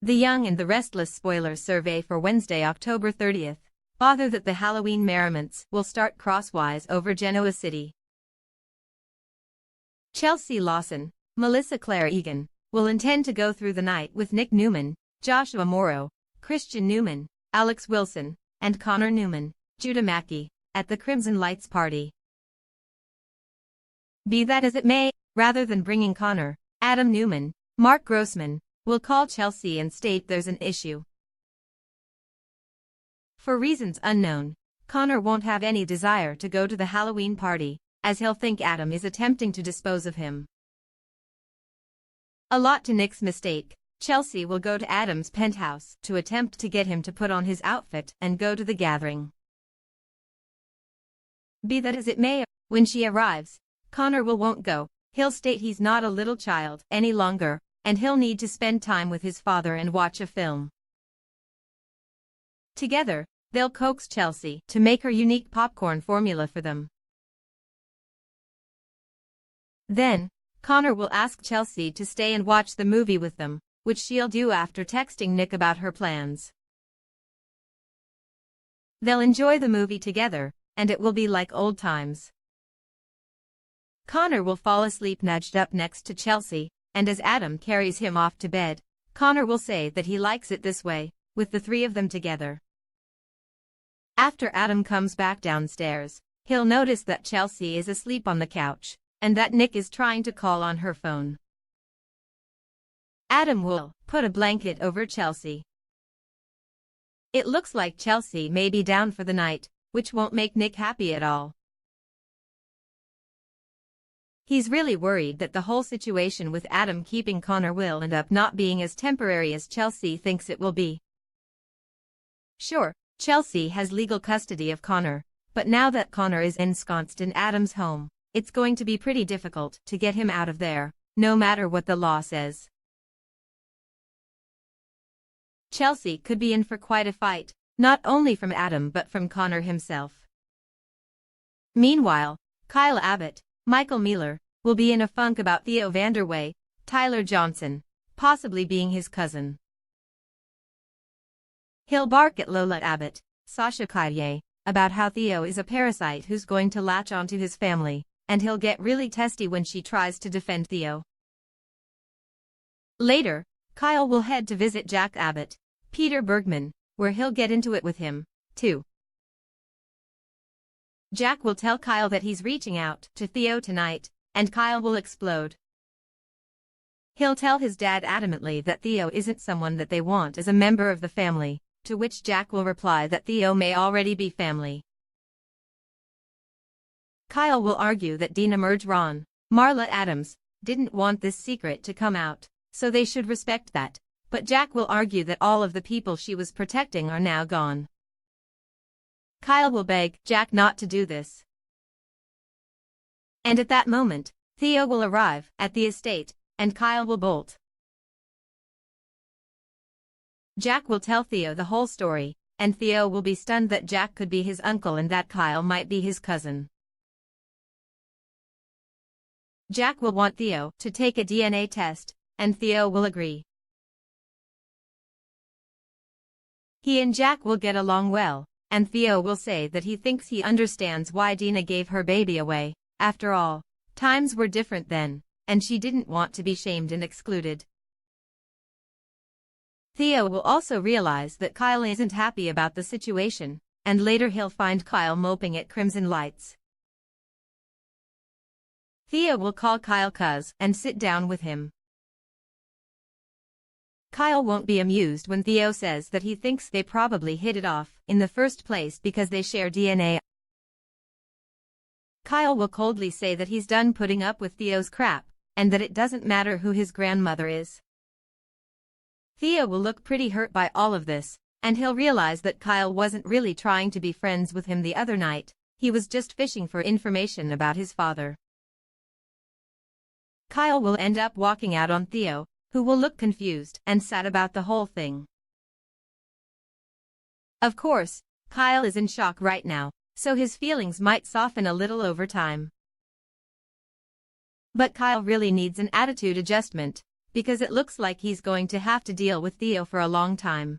The Young and the Restless spoiler survey for Wednesday, October 30th. Bother that the Halloween merriments will start crosswise over Genoa City. Chelsea Lawson, Melissa Claire Egan, will intend to go through the night with Nick Newman, Joshua Morrow, Christian Newman, Alex Wilson, and Connor Newman, Judah Mackey, at the Crimson Lights party. Be that as it may, rather than bringing Connor, Adam Newman, Mark Grossman, will call Chelsea and state there's an issue. For reasons unknown, Connor won't have any desire to go to the Halloween party, as he'll think Adam is attempting to dispose of him. A lot to Nick's mistake, Chelsea will go to Adam's penthouse to attempt to get him to put on his outfit and go to the gathering. Be that as it may, when she arrives, Connor won't go. He'll state he's not a little child any longer, and he'll need to spend time with his father and watch a film. Together, they'll coax Chelsea to make her unique popcorn formula for them. Then, Connor will ask Chelsea to stay and watch the movie with them, which she'll do after texting Nick about her plans. They'll enjoy the movie together, and it will be like old times. Connor will fall asleep nudged up next to Chelsea, and as Adam carries him off to bed, Connor will say that he likes it this way, with the three of them together. After Adam comes back downstairs, he'll notice that Chelsea is asleep on the couch, and that Nick is trying to call on her phone. Adam will put a blanket over Chelsea. It looks like Chelsea may be down for the night, which won't make Nick happy at all. He's really worried that the whole situation with Adam keeping Connor will end up not being as temporary as Chelsea thinks it will be. Sure, Chelsea has legal custody of Connor, but now that Connor is ensconced in Adam's home, it's going to be pretty difficult to get him out of there, no matter what the law says. Chelsea could be in for quite a fight, not only from Adam but from Connor himself. Meanwhile, Kyle Abbott, Michael Mealer, will be in a funk about Theo Vanderway, Tyler Johnson, possibly being his cousin. He'll bark at Lola Abbott, Sasha Cartier, about how Theo is a parasite who's going to latch onto his family, and he'll get really testy when she tries to defend Theo. Later, Kyle will head to visit Jack Abbott, Peter Bergman, where he'll get into it with him, too. Jack will tell Kyle that he's reaching out to Theo tonight, and Kyle will explode. He'll tell his dad adamantly that Theo isn't someone that they want as a member of the family, to which Jack will reply that Theo may already be family. Kyle will argue that Dina Merge-Ron, Marla Adams, didn't want this secret to come out, so they should respect that, but Jack will argue that all of the people she was protecting are now gone. Kyle will beg Jack not to do this. And at that moment, Theo will arrive at the estate, and Kyle will bolt. Jack will tell Theo the whole story, and Theo will be stunned that Jack could be his uncle and that Kyle might be his cousin. Jack will want Theo to take a DNA test, and Theo will agree. He and Jack will get along well, and Theo will say that he thinks he understands why Dina gave her baby away. After all, times were different then, and she didn't want to be shamed and excluded. Theo will also realize that Kyle isn't happy about the situation, and later he'll find Kyle moping at Crimson Lights. Theo will call Kyle cuz and sit down with him. Kyle won't be amused when Theo says that he thinks they probably hit it off in the first place because they share DNA. Kyle will coldly say that he's done putting up with Theo's crap, and that it doesn't matter who his grandmother is. Theo will look pretty hurt by all of this, and he'll realize that Kyle wasn't really trying to be friends with him the other night, he was just fishing for information about his father. Kyle will end up walking out on Theo, who will look confused and sad about the whole thing. Of course, Kyle is in shock right now, so his feelings might soften a little over time. But Kyle really needs an attitude adjustment, because it looks like he's going to have to deal with Theo for a long time.